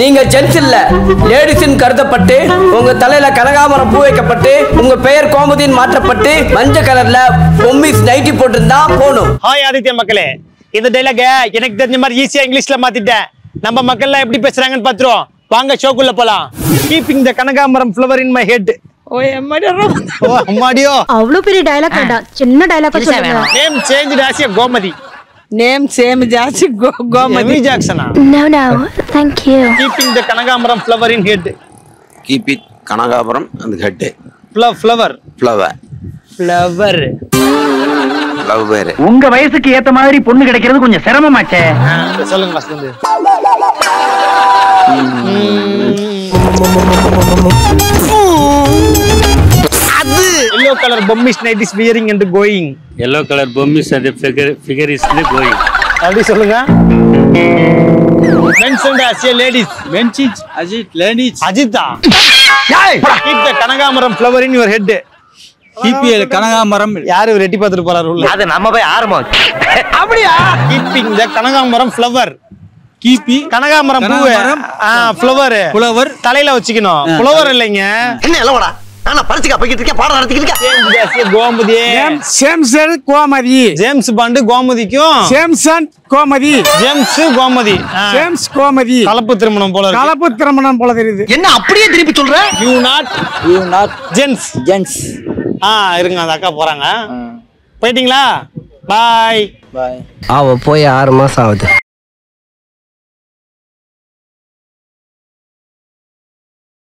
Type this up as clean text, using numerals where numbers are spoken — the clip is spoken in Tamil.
நீங்க ஜென்ஸ் இல்ல லேடிஸ்னு கருதப்பட்டு உங்க தலையில கனகாமரம் பூ வைக்கப்பட்டு உங்க பெயர் கோமதின்னு மாற்றப்பட்டு மஞ்சள் கலர்ல பொம்மிஸ் நைட்டி போட்டிருந்தா போகணும். ஹாய் ஆதித்ய மக்களே, இந்த டைலாக எனக்கு தெரிஞ்ச மாதிரி ஈஸியா இங்கிலீஷ்ல மாத்திட்டேன். நம்ம மக்கள்லாம் எப்படி பேசுறாங்கன்னு பாத்துருவோம். வாங்க ஷோக்குள்ள போலாம். கீப்பிங் த கனகாமரம் ஃப்ளவர் இன் மை ஹெட். அம்மாடியோ அவ்வளவு பெரிய டயலாக் வேண்டாம், சின்ன டயலாக் சொல்லுங்க. நேம் சேஞ்ச் ஆசியா கோமதி. நேம் சேம் ஜாசி கோமதி ஜாக்சனா. No no, thank you. Keeping the கனகாமரம் flower in head. Keep it கனகாபுரம் அந்த ஹெட். Flower flower flower flower. உங்க வயசுக்கு ஏத்த மாதிரி பொண்ணு கிடைக்கிறது கொஞ்சம் சிரமமாச்சே. சொல்லுங்க மாஸ்டர் வந்து. Yellow color bombish night is wearing and going. Yellow color bombish and the figure is going. அப்படி சொல்லுங்க. Mentioned as a ladies. Mentioned as a ladies. Ajita. Keep the கனகாமரம் flower in your head. KPL கனகாமரம் யாரு ரெட்டி பாத்துட்டு போறாரு உள்ள? அது நம்ம போய் ஆரம்பம். அப்படியே keeping the கனகாமரம் flower. கீப்பி கனகாமரம் பூ ஃப்ளவர் தலையில வச்சுக்கணும். ஃப்ளவர் இல்லைங்க. என்ன எல்லவடா? நான் பரிசுக்கா போயிட்டு இருக்கேன், பாடம் நடத்திட்டு இருக்கேன். Gomathi Samson Gomathi. James Bond கோமதிக்கும் Samson Gomathi. James Gomathi. James Gomathi. கலப்பு திருமணம் போல இருக்கு. கலப்பு திருமணம் போல தெரியுது. என்ன அப்படியே திருப்பி சொல்ற? You not gents. இருங்க, அந்த அக்கா போறாங்க. போயிட்டீங்களா? பாய். அவ போய் 6 மாசம் ஆகுது.